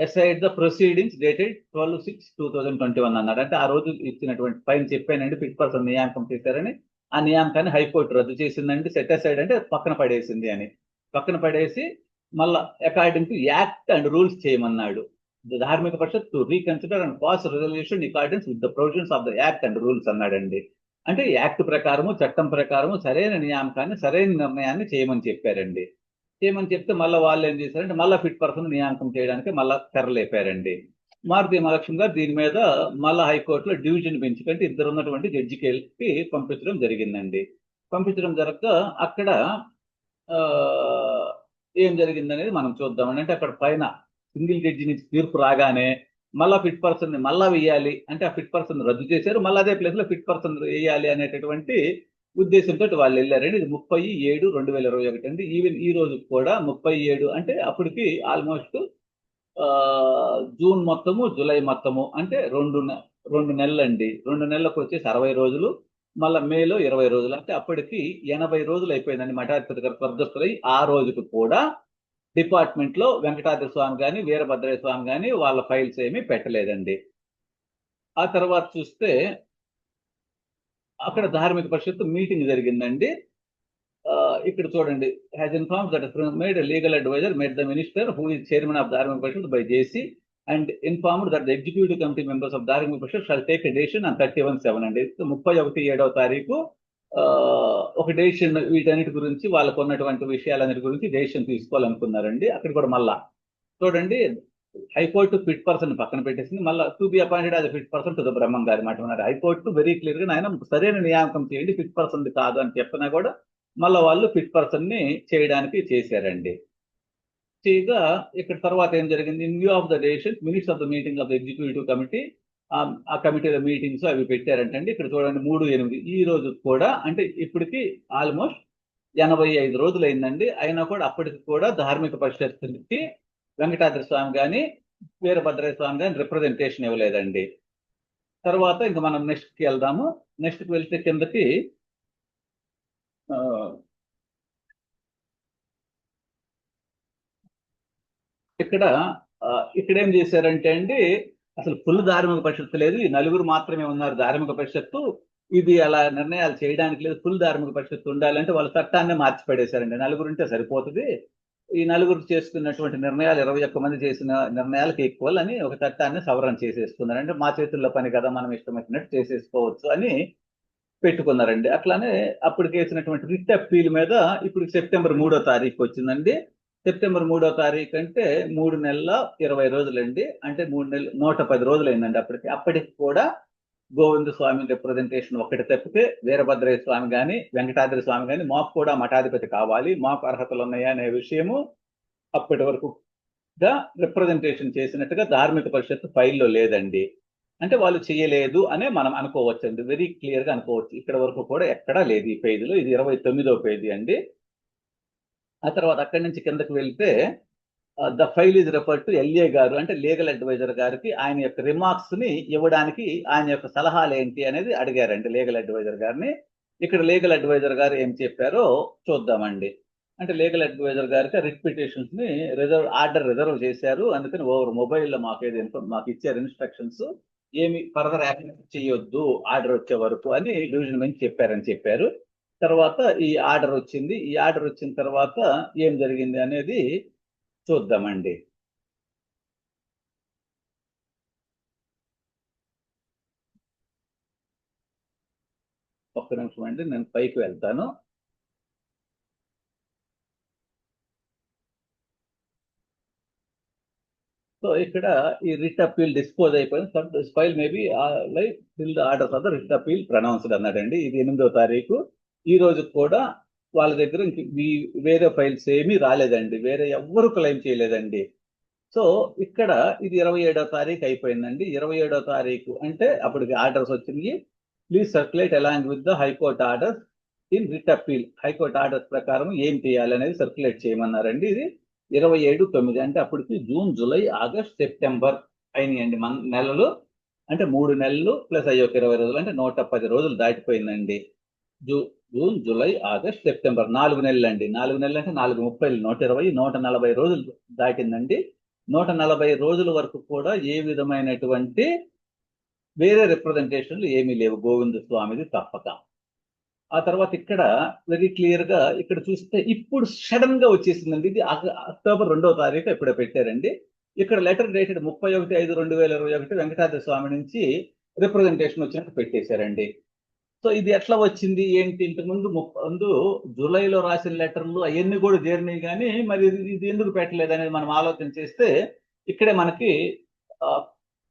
aside the proceedings dated 12/6/2021 అన్నాడు. అంటే ఆ రోజు ఇచ్చినటువంటి పైన చెప్పానండి ఫిట్ పర్సన్ నియామకం చేశారని. ఆ నియామకాన్ని హైకోర్టు రద్దు చేసిందండి. సెట్ అసైడ్ అంటే పక్కన పడేసింది అని. పక్కన పడేసి మళ్ళా according to act and rules చేయమన్నాడు. Dharmika Parishad to reconsider and pass resolution according with the provisions of the act and rules అన్నాడండి. అంటే యాక్ట్ ప్రకారము చట్టం ప్రకారము సరైన నియామకాన్ని సరైన నిర్ణయాన్ని చేయమని చెప్పారండి. చేయమని చెప్తే మళ్ళీ వాళ్ళు ఏం చేశారంటే మళ్ళీ ఫిట్ పర్సన్ నియామకం చేయడానికి మళ్ళా తెరలేపారండి. మారుతి మహాలక్ష్మి గారు దీని మీద మళ్ళా హైకోర్టులో డివిజన్ బెంచ్ కంటే ఇద్దరు ఉన్నటువంటి జడ్జికి పంపించడం జరిగిందండి. పంపించడం జరగక అక్కడ ఏం జరిగిందనేది మనం చూద్దామండి. అంటే అక్కడ పైన సింగిల్ జడ్జి నుంచి తీర్పు రాగానే మళ్ళా ఫిట్ పర్సన్ ని మళ్ళా వేయాలి అంటే ఆ ఫిట్ పర్సన్ రద్దు చేశారు. మళ్ళీ అదే ప్లేస్ లో ఫిట్ పర్సన్ వేయాలి అనేటటువంటి ఉద్దేశంతో వాళ్ళు వెళ్ళారండి. ఇది 30/7/2021 అండి. ఈవెన్ ఈ రోజు కూడా 37 అంటే అప్పటికి ఆల్మోస్ట్ జూన్ మొత్తము జూలై మొత్తము అంటే రెండు నెలలు అండి. 2 నెలలకు వచ్చేసి 60 రోజులు, మళ్ళీ మేలో 20 రోజులు అంటే అప్పటికి 80 రోజులు అయిపోయిందండి. మఠాధిపతి గారు స్వర్గస్థులై ఆ రోజుకు కూడా డిపార్ట్మెంట్ లో వెంకటాద్రి స్వామి కానీ వీరభద్రయ్య స్వామి కానీ వాళ్ళ ఫైల్స్ ఏమీ పెట్టలేదండి. ఆ తర్వాత చూస్తే అక్కడ ధార్మిక పరిషత్ మీటింగ్ జరిగిందండి. ఇక్కడ చూడండి, has inform that made legal adviser made the minister who is chairman of Dharmika Parishad by JC and informed that the executive committee members of Dharmika Parishad shall take a decision on 31/7 అండి. 31/7వ తారీఖు ఒక డెసిషన్ వీటన్నిటి గురించి వాళ్ళకు ఉన్నటువంటి విషయాలన్నిటి గురించి డెసిషన్ తీసుకోవాలనుకున్నారండి. అక్కడ కూడా మళ్ళా చూడండి, హైకోర్టు ఫిట్ పర్సన్ పక్కన పెట్టేసింది. మళ్ళీ to be appointed as fit person to the Brahmam గారి మాట ఉన్నారు. హైకోర్టు వెరీ క్లియర్ గా ఆయన సరైన నియామకం చేయండి, ఫిట్ పర్సన్ కాదు అని చెప్పినా కూడా మళ్ళీ వాళ్ళు ఫిట్ పర్సన్ ని చేయడానికి చేశారండి. చేయగా ఇక్కడ తర్వాత ఏం జరిగింది, in view of the decision minutes of the meeting of the executive committee, ఆ కమిటీల మీటింగ్స్ అవి పెట్టారంటండి. ఇక్కడ చూడండి 3/8 ఈ రోజు కూడా అంటే ఇప్పటికి ఆల్మోస్ట్ 85 రోజులు అయిందండి. అయినా కూడా అప్పటికి కూడా ధార్మిక పరిషత్కి వెంకటాద్రి స్వామి కానీ వీరభద్రయ్య స్వామి కానీ రిప్రజెంటేషన్ ఇవ్వలేదండి. తర్వాత ఇంకా మనం నెక్స్ట్కి వెళ్దాము. నెక్స్ట్కి వెళ్తే కిందకి ఇక్కడ ఏం చేశారంటే అండి, అసలు ఫుల్ ధార్మిక పరిషత్తు లేదు, ఈ నలుగురు మాత్రమే ఉన్నారు ధార్మిక పరిషత్తు, ఇది అలా నిర్ణయాలు చేయడానికి లేదు, ఫుల్ ధార్మిక పరిషత్తు ఉండాలంటే వాళ్ళ చట్టాన్ని మార్చి పడేశారండి. నలుగురు ఉంటే సరిపోతుంది, ఈ నలుగురు చేసుకున్నటువంటి నిర్ణయాలు 21 మంది చేసిన నిర్ణయాలకు ఈక్వల్ అని ఒక చట్టాన్ని సవరణ చేసేసుకున్నారు. అంటే మా చేతుల్లో పని కదా, మనం ఇష్టం వచ్చినట్టు చేసేసుకోవచ్చు అని పెట్టుకున్నారండి. అట్లానే అప్పటికి వేసినటువంటి రిట్ అప్పీల్ మీద ఇప్పుడు సెప్టెంబర్ 3వ తారీఖు వచ్చిందండి. సెప్టెంబర్ 3వ తారీఖు అంటే 3 నెలల 20 రోజులండి. అంటే 3 నెలలు 110 రోజులు అయిందండి. అప్పటికి కూడా గోవింద స్వామి రిప్రజెంటేషన్ ఒకటి తప్పితే వీరభద్రయ్య స్వామి కానీ వెంకటాద్రి స్వామి కానీ మాకు కూడా మఠాధిపతి కావాలి, మాకు అర్హతలు ఉన్నాయా అనే విషయము అప్పటి వరకు రిప్రజెంటేషన్ చేసినట్టుగా ధార్మిక పరిషత్ ఫైల్లో లేదండి. అంటే వాళ్ళు చేయలేదు అనే మనం అనుకోవచ్చు అండి, వెరీ క్లియర్ గా అనుకోవచ్చు. ఇక్కడ వరకు కూడా ఎక్కడా లేదు ఈ పేజీలో. ఇది 29వ పేజీ అండి. ఆ తర్వాత అక్కడి నుంచి కిందకి వెళ్తే the file is refer to LA గారు, అంటే లీగల్ అడ్వైజర్ గారికి ఆయన యొక్క రిమార్క్స్ ని ఇవ్వడానికి ఆయన యొక్క సలహాలు ఏంటి అనేది అడిగారండి లీగల్ అడ్వైజర్ గారిని. ఇక్కడ లీగల్ అడ్వైజర్ గారు ఏం చెప్పారో చూద్దామండి. అంటే లీగల్ అడ్వైజర్ గారికి రిట్ పిటిషన్స్ ని రిజర్వ్ చేశారు. అందుకని ఓవర్ మొబైల్లో మాకు ఇచ్చారు ఇన్స్ట్రక్షన్స్, ఏమి ఫర్దర్ యాక్షన్ చేయొద్దు ఆర్డర్ వచ్చే వరకు అని డివిజన్ బెంచ్ చెప్పారు. తర్వాత ఈ ఆర్డర్ వచ్చింది. ఈ ఆర్డర్ వచ్చిన తర్వాత ఏం జరిగింది అనేది చూద్దామండి. ఒక్క నిమిషం అండి, నేను పైకి వెళ్తాను. సో ఇక్కడ ఈ రిట్ అప్పీల్ డిస్పోజ్ అయిపోయింది. File maybe like till the orders of the writ appeal pronounced అన్నాడండి. ఇది 8వ తారీఖు. ఈ రోజు కూడా వాళ్ళ దగ్గర వేరే ఫైల్స్ ఏమీ రాలేదండి, వేరే ఎవ్వరు క్లెయిమ్ చేయలేదండి. సో ఇక్కడ ఇది 27వ తారీఖు అయిపోయిందండి. 27వ తారీఖు అంటే అప్పటికి ఆర్డర్స్ వచ్చినాయి. Please circulate along with the high court orders in writ appeal. High court orders ప్రకారం ఏం చేయాలి అనేది సర్క్యులేట్ చేయమన్నారండి. ఇది 27/9 అంటే అప్పటికి జూన్, జూలై, ఆగస్ట్, సెప్టెంబర్ అయినాయండి మన నెలలు. అంటే 3 నెలలు ప్లస్ అయ్యి ఒక 20 రోజులు, అంటే 110 రోజులు దాటిపోయిందండి. జూన్, జూలై, ఆగస్ట్, సెప్టెంబర్ 4 నెలలు అండి. 4 నెలలు అంటే 4 30 120 140 రోజులు దాటిందండి. 140 రోజుల వరకు కూడా ఏ విధమైనటువంటి వేరే రిప్రజెంటేషన్లు ఏమీ లేవు గోవింద స్వామిది తప్పక. ఆ తర్వాత ఇక్కడ వెరీ క్లియర్ గా ఇక్కడ చూస్తే ఇప్పుడు సడన్ గా వచ్చేసిందండి. ఇది అక్టోబర్ 2వ తారీఖు ఎప్పుడో పెట్టారండి. ఇక్కడ లెటర్ డేటెడ్ 31/5/2021 వెంకటాద్రి స్వామి నుంచి రిప్రజెంటేషన్ వచ్చినట్టు పెట్టేశారండి. సో ఇది ఎట్లా వచ్చింది ఏంటి? ఇంతకు ముందు జూలైలో రాసిన లెటర్లు అవన్నీ కూడా చేరినాయి, కానీ మరి ఇది ఎందుకు పెట్టలేదు అనేది మనం ఆలోచన చేస్తే ఇక్కడే మనకి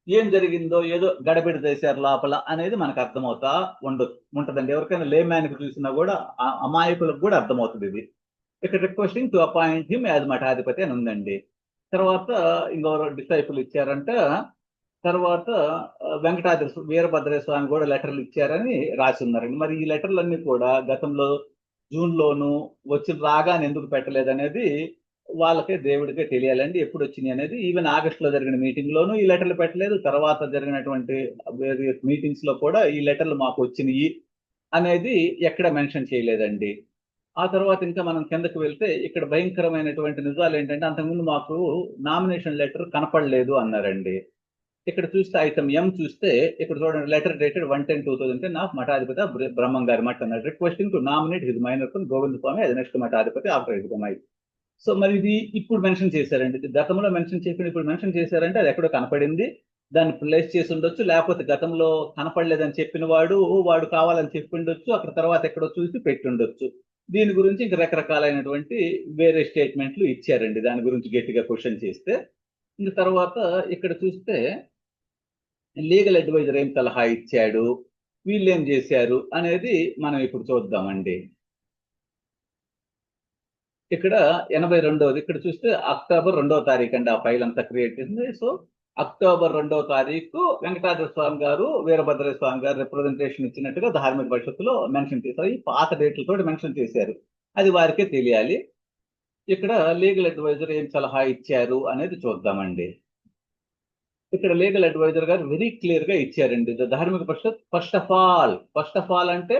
ఏం జరిగిందో ఏదో గడబిడ చేశారు లోపల అనేది మనకు అర్థమవుతా ఉంటదండి. ఎవరికైనా లేమ్యాన్కి చూసినా కూడా అమాయకులకు కూడా అర్థమవుతుంది ఇది. ఇక్కడ requesting to appoint him as మఠాధిపతి అని ఉందండి. తర్వాత ఇంకో డిసైపుల్ ఇచ్చారంట. తర్వాత వెంకటాద్రి వీరభద్రయ్య స్వామి కూడా లెటర్లు ఇచ్చారని రాసి ఉన్నారండి. మరి ఈ లెటర్లన్నీ కూడా గతంలో జూన్లోను వచ్చి రాగానే ఎందుకు పెట్టలేదనేది వాళ్ళకే దేవుడికే తెలియాలండి ఎప్పుడు వచ్చినాయి అనేది. ఈవెన్ ఆగస్టులో జరిగిన మీటింగ్ లోను ఈ లెటర్లు పెట్టలేదు. తర్వాత జరిగినటువంటి వేరియస్ మీటింగ్స్ లో కూడా ఈ లెటర్లు మాకు వచ్చినాయి అనేది ఎక్కడ మెన్షన్ చేయలేదండి. ఆ తర్వాత ఇంకా మనం కిందకు వెళ్తే ఇక్కడ భయంకరమైనటువంటి నిజాలు ఏంటంటే అంతకుముందు మాకు నామినేషన్ లెటర్ కనపడలేదు అన్నారండి. ఇక్కడ చూస్తే ఐటమ్ ఎం చూస్తే ఇక్కడ చూడండి, లెటర్ డేటెడ్ 1/10/2010 ఆఫ్ మఠాధిపతి బ్రహ్మం గారి మఠ్ అన్నాడు. Requesting to nominate his minor son Govinda Swami as next మఠాధిపతి ఆఫ్టర్ హిజ్ డెమైజ్. సో మరి ఇది ఇప్పుడు మెన్షన్ చేశారండి. గతంలో మెన్షన్ చేయకుండా ఇప్పుడు మెన్షన్ చేశారంటే అది ఎక్కడో కనపడింది, దాన్ని ప్లేస్ చేసి ఉండొచ్చు. లేకపోతే గతంలో కనపడలేదని చెప్పిన వాడు కావాలని చెప్పి ఉండొచ్చు, అక్కడ తర్వాత ఎక్కడో చూసి పెట్టి ఉండొచ్చు. దీని గురించి ఇంక రకరకాలైనటువంటి వేరే స్టేట్మెంట్లు ఇచ్చారండి దాని గురించి గట్టిగా క్వశ్చన్ చేస్తే. ఇంక తర్వాత ఇక్కడ చూస్తే లీగల్ అడ్వైజర్ ఏం సలహా ఇచ్చాడు, వీళ్ళు ఏం చేశారు అనేది మనం ఇప్పుడు చూద్దామండి. ఇక్కడ 82వది ఇక్కడ చూస్తే అక్టోబర్ 2వ తారీఖు అండి ఆ ఫైల్ అంతా క్రియేట్ చేసింది. సో అక్టోబర్ 2వ తారీఖు వెంకటాద్రి స్వామి గారు వీరభద్ర స్వామి గారు రిప్రజెంటేషన్ ఇచ్చినట్టుగా ధార్మిక పరిషత్తులో మెన్షన్ చేశారు. ఈ పాత డేట్లతో మెన్షన్ చేశారు, అది వారికే తెలియాలి. ఇక్కడ లీగల్ అడ్వైజర్ ఏం సలహా ఇచ్చారు అనేది చూద్దామండి. ఇక్కడ లీగల్ అడ్వైజర్ గారు వెరీ క్లియర్ గా ఇచ్చారండి. ధార్మిక పరిషత్ ఫస్ట్ ఆఫ్ ఆల్ అంటే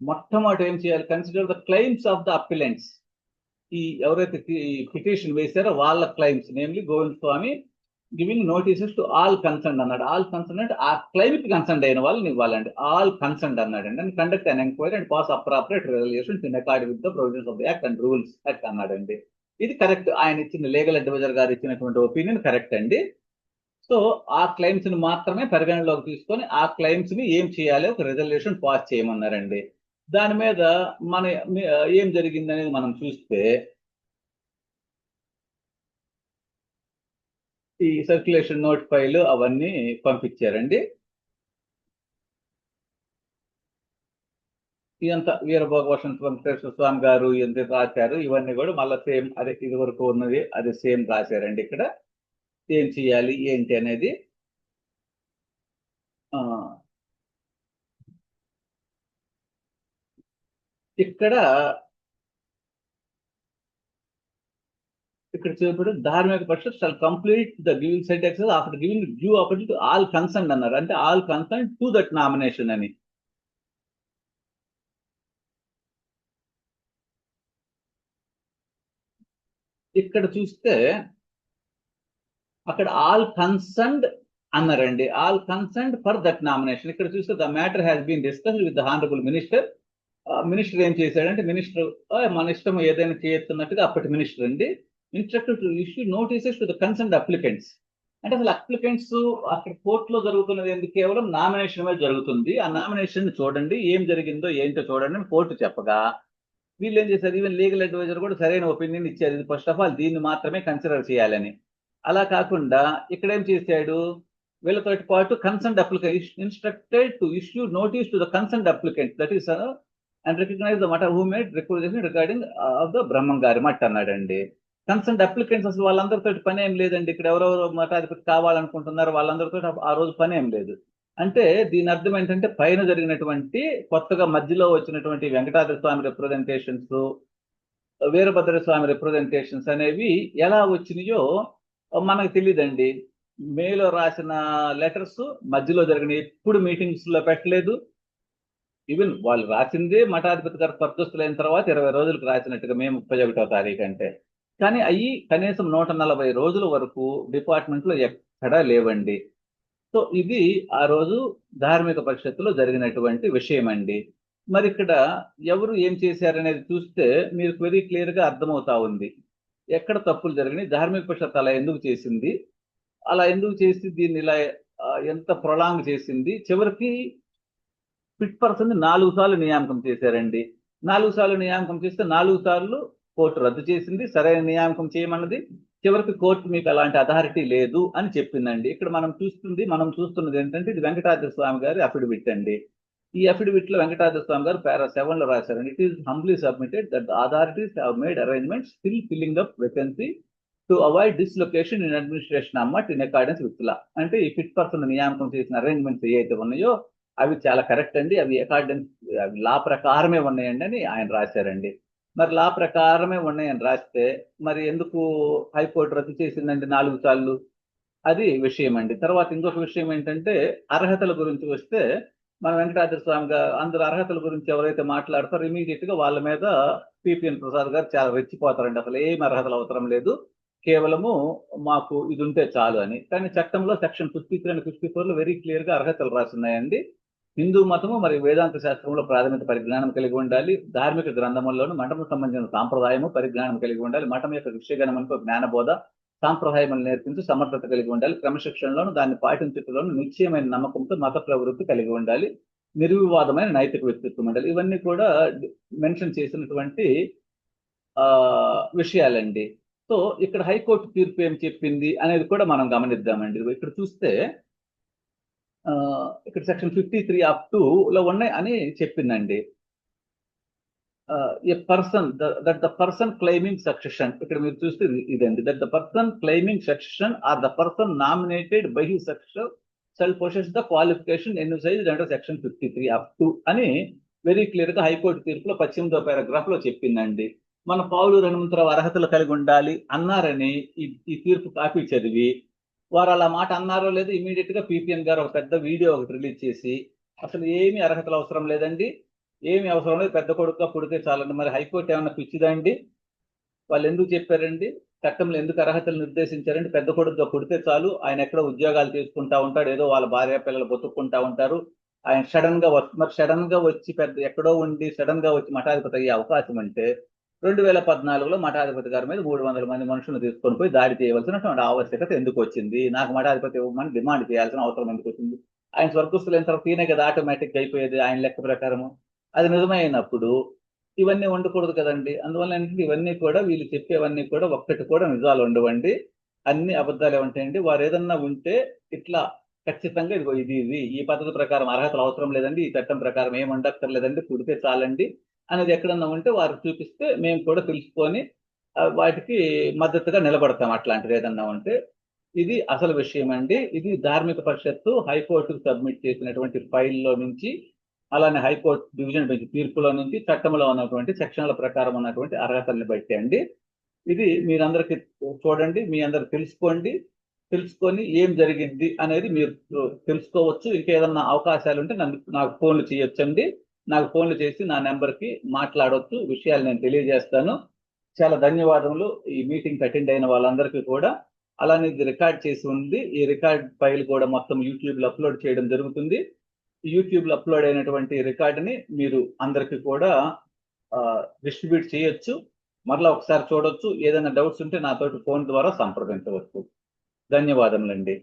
మొట్టమొదటి ఏం చేయాలి, consider the claims of the appellants. ఈ ఎవరైతే పిటిషన్ వేశారో వాళ్ళ claims, namely Govinda Swami giving notices to all concern అన్నాడు. ఆల్ కన్సర్న్ అంటే ఆ క్లెయిమ్ కి కన్సర్న్ అయిన వాళ్ళని ఇవ్వాలండి. ఆల్ కన్సర్న్ అన్నాడండి. And conduct an enquiry and pass appropriate resolutions in according with the provisions of the act and rules act అన్నాడండి. ఇది కరెక్ట్. ఆయన ఇచ్చిన లీగల్ అడ్వైజర్ గారు ఇచ్చినటువంటి ఒపీనియన్ కరెక్ట్ అండి. సో ఆ క్లెయిమ్స్ ని మాత్రమే పరిగణలోకి తీసుకొని ఆ క్లెయిమ్స్ ని ఏం చేయాలి, ఒక రెజల్యూషన్ పాస్ చేయమన్నారండి. దాని మీద మన ఏం జరిగింది అనేది మనం చూస్తే ఈ సర్క్యులేషన్ నోట్ ఫైల్ అవన్నీ పంపించారండి. ఇదంతా వీరభోగ వసంత వెంకటేశ్వర స్వామి గారు ఎంత రాశారు ఇవన్నీ కూడా మళ్ళీ సేమ్ అదే ఇది వరకు ఉన్నది అదే సేమ్ రాశారండి. ఇక్కడ ఏం చేయాలి ఏంటి అనేది ఇక్కడ చెప్పాడు Dharmika Parishad shall complete the giving set excess after giving due opportunity to all concern అన్నారు. అంటే all concern to that nomination అని. ఇక్కడ చూస్తే అక్కడ ఆల్ కన్సర్న్డ్ అన్నారండి. All concerned for that nomination. ఇక్కడ చూస్తే the matter has been discussed with the honourable minister. Minister ఏం చేశాడంటే మినిస్టర్ మన ఇష్టం ఏదైనా చేయొస్తున్నట్టుగా అప్పటి మినిస్టర్ అండి instructed to issue notices to the concerned applicants. అంటే అసలు అప్లికెంట్స్ అక్కడ కోర్టులో జరుగుతున్నది ఎందుకు కేవలం నామినేషన్ మీద జరుగుతుంది. ఆ నామినేషన్ చూడండి ఏం జరిగిందో ఏంటో చూడండి అని కోర్టు చెప్పగా వీళ్ళు ఏం చేశారు ఈవెన్ లీగల్ అడ్వైజర్ కూడా సరైన ఒపీనియన్ ఇచ్చారు. ఇది ఫస్ట్ ఆఫ్ ఆల్ దీన్ని మాత్రమే కన్సిడర్ చేయాలని. అలా కాకుండా ఇక్కడ ఏం చేశాడు వీళ్ళతో పాటు concerned applicant instructed to issue notice to the concerned applicant that is and recognize the mutt who made requisition regarding of the Brahmam గారి మట్ అన్నాడండి. కన్సర్న్డ్ అప్లికెంట్స్ అసలు వాళ్ళందరితో పని ఏం లేదండి. ఇక్కడ ఎవరెవరో మఠాధిపతి కావాలనుకుంటున్నారు వాళ్ళందరితో ఆ రోజు పని ఏం లేదు. అంటే దీని అర్థం ఏంటంటే పైన జరిగినటువంటి కొత్తగా మధ్యలో వచ్చినటువంటి వెంకటాద్రి స్వామి రిప్రజెంటేషన్స్ వీరభద్ర స్వామి రిప్రజెంటేషన్స్ అనేవి ఎలా వచ్చినాయో మనకు తెలియదండి. మేలో రాసిన లెటర్స్ మధ్యలో జరిగిన ఎప్పుడు మీటింగ్స్ లో పెట్టలేదు. ఈవెన్ వాళ్ళు రాసిందే మఠాధిపతి గారు స్వర్గస్థులైన తర్వాత 20 రోజులకు రాసినట్టుగా మే 31వ తారీఖు అంటే. కానీ అవి కనీసం 140 రోజుల వరకు డిపార్ట్మెంట్ లో ఎక్కడా లేవండి. సో ఇది ఆ రోజు ధార్మిక పరిషత్తులో జరిగినటువంటి విషయం అండి. మరి ఇక్కడ ఎవరు ఏం చేశారనేది చూస్తే మీరు వెరీ క్లియర్ గా అర్థమవుతా ఉంది ఎక్కడ తప్పులు జరిగినాయి. ధార్మిక పరిషత్ అలా ఎందుకు చేసింది, అలా ఎందుకు చేసి దీన్ని ఇలా ఎంత ప్రొలాంగ్ చేసింది. చివరికి ఫిట్ పర్సన్ 4 సార్లు నియామకం చేశారండి. 4 సార్లు నియామకం చేస్తే 4 సార్లు కోర్టు రద్దు చేసింది. సరైన నియామకం చేయమన్నది. చివరికి కోర్టు మీకు అలాంటి అథారిటీ లేదు అని చెప్పిందండి. ఇక్కడ మనం చూస్తున్నది ఏంటంటే ఇది వెంకటాద్రి స్వామి గారి అఫిడవిట్ అండి. ఈ అఫిడవిట్ లో వెంకటాద్రి స్వామి గారు పారా 7 లో రాశారండి. It is humbly submitted that authorities have made arrangements still filling up vacancy to avoid dislocation in administration అమ్మట్ ఇన్ అకార్డెన్స్ విత్ లా. అంటే ఈ ఫిట్ పర్సన్ నియామకం చేసిన అరేంజ్మెంట్స్ ఏవైతే ఉన్నాయో అవి చాలా కరెక్ట్ అండి. అవి అకార్డెన్స్ అవి లా ప్రకారమే ఉన్నాయండి అని ఆయన రాశారండి. మరి లా ప్రకారమే ఉన్నాయని రాస్తే మరి ఎందుకు హైకోర్టు రద్దు చేసిందండి 4 సార్లు? అది విషయం అండి. తర్వాత ఇంకొక విషయం ఏంటంటే అర్హతల గురించి వస్తే మన వెంకటాద్రి స్వామి గారు అందరు అర్హతల గురించి ఎవరైతే మాట్లాడతారో ఇమీడియట్ గా వాళ్ళ మీద పిపిఎన్ ప్రసాద్ గారు చాలా రెచ్చిపోతారండి. అసలు ఏం అర్హతలు అవసరం లేదు, కేవలము మాకు ఇది ఉంటే చాలు అని. కానీ చట్టంలో సెక్షన్ 53 అండ్ 54 లో వెరీ క్లియర్ గా అర్హతలు రాస్తున్నాయండి. హిందూ మతము మరియు వేదాంత శాస్త్రంలో ప్రాథమిక పరిజ్ఞానం కలిగి ఉండాలి. ధార్మిక గ్రంథముల్లోనూ మఠం సంబంధించిన సాంప్రదాయము పరిజ్ఞానం కలిగి ఉండాలి. మఠం యొక్క విషయగణములకు జ్ఞానబోధ సాంప్రదాయములు నేర్పించి సమర్థత కలిగి ఉండాలి. క్రమశిక్షణలోను దాన్ని పాటించడంలోను నిశ్చయమైన నమ్మకంతో మత ప్రవృత్తి కలిగి ఉండాలి. నిర్వివాదమైన నైతిక వ్యక్తిత్వం ఉండాలి. ఇవన్నీ కూడా మెన్షన్ చేసినటువంటి విషయాలండి. సో ఇక్కడ హైకోర్టు తీర్పు ఏం చెప్పింది అనేది కూడా మనం గమనిద్దామండి. ఇక్కడ చూస్తే ఇక్కడ సెక్షన్ 53 ఆఫ్ 2 లో ఉన్నాయి అని చెప్పిందండి. A person that the person claiming succession, ఇక్కడ మీరు చూస్తే ఇదండి, that the person claiming succession or the person nominated by his successor shall possess the qualification enunciated under section 53 of 2 అని వెరీ క్లియర్ గా హైకోర్టు తీర్పులో 18వ పారాగ్రాఫ్ లో చెప్పిందండి. మన పావులు హనుమంతరావు అర్హతలు కలిగి ఉండాలి అన్నారని ఈ తీర్పు కాపీ చదివి వారు అలా మాట అన్నారో లేదో ఇమీడియట్ గా పిపిఎన్ గారు ఒక పెద్ద వీడియో ఒకటి రిలీజ్ చేసి అసలు ఏమీ అర్హతలు అవసరం లేదండి, ఏమి అవసరం లేదు, పెద్ద కొడుకుగా పుడితే చాలండి. మరి హైకోర్టు ఏమన్నా పిచ్చిదండి? వాళ్ళు ఎందుకు చెప్పారండి? చట్టంలో ఎందుకు అర్హతలు నిర్దేశించారండి? పెద్ద కొడుకుగా పుడితే చాలు, ఆయన ఎక్కడో ఉద్యోగాలు చేసుకుంటా ఉంటాడు, ఏదో వాళ్ళ భార్య పిల్లలు బతుక్కుంటా ఉంటారు, ఆయన సడన్ గా వచ్చి పెద్ద ఎక్కడో ఉండి సడన్ గా వచ్చి మఠాధిపతి అయ్యే అవకాశం అంటే 2014లో మఠాధిపతి గారి మీద 300 మంది మనుషులను తీసుకొని పోయి దాడి చేయవలసినటువంటి ఆవశ్యకత ఎందుకు వచ్చింది? నాకు మఠాధిపతి ఇవ్వమని డిమాండ్ చేయాల్సిన అవసరం ఎందుకు వచ్చింది? ఆయన స్వర్గస్థులైన తర్వాత ఈయన కదా ఆటోమేటిక్ అయిపోయేది ఆయన లెక్క ప్రకారము. అది నిజమైనప్పుడు ఇవన్నీ ఉండకూడదు కదండి. అందువల్ల ఏంటంటే ఇవన్నీ కూడా వీళ్ళు చెప్పేవన్నీ కూడా ఒక్కటి కూడా నిజాలు ఉండవండి, అన్ని అబద్ధాలే ఉంటాయండి. వారు ఏదన్నా ఉంటే ఇట్లా ఖచ్చితంగా ఇదిగో ఇది ఈ పద్ధతి ప్రకారం అర్హతలు అవసరం లేదండి, ఈ చట్టం ప్రకారం ఏం ఉండక్కర్లేదండి, పుడితే చాలండి అనేది ఎక్కడన్నా ఉంటే వారికి చూపిస్తే మేము కూడా తెలుసుకొని వాటికి మద్దతుగా నిలబడతాం. అట్లాంటిది ఏదన్నా ఉంటే ఇది అసలు విషయం అండి. ఇది ధార్మిక పరిషత్తు హైకోర్టుకు సబ్మిట్ చేసినటువంటి ఫైల్లో నుంచి, అలానే హైకోర్టు డివిజన్ బెంచ్ తీర్పులో నుంచి, చట్టంలో ఉన్నటువంటి సెక్షన్ల ప్రకారం ఉన్నటువంటి అర్హతల్ని బట్టి అండి. ఇది మీరందరికీ చూడండి, మీ అందరు తెలుసుకోండి. తెలుసుకొని ఏం జరిగింది అనేది మీరు తెలుసుకోవచ్చు. ఇంకేదన్నా అవకాశాలు ఉంటే నాకు ఫోన్లు చేయొచ్చండి. నాకు ఫోన్లు చేసి నా నెంబర్కి మాట్లాడవచ్చు, విషయాలు నేను తెలియజేస్తాను. చాలా ధన్యవాదములు ఈ మీటింగ్ అటెండ్ అయిన వాళ్ళందరికీ కూడా. అలానే ఇది రికార్డ్ చేసి ఉంది. ఈ రికార్డ్ ఫైల్ కూడా మొత్తం యూట్యూబ్ లో అప్లోడ్ చేయడం జరుగుతుంది. యూట్యూబ్ లో అప్లోడ్ అయినటువంటి రికార్డుని మీరు అందరికీ కూడా డిస్ట్రిబ్యూట్ చేయొచ్చు. మరలా ఒకసారి చూడొచ్చు. ఏదైనా డౌట్స్ ఉంటే నాతోటి ఫోన్ ద్వారా సంప్రదించవచ్చు. ధన్యవాదములండి.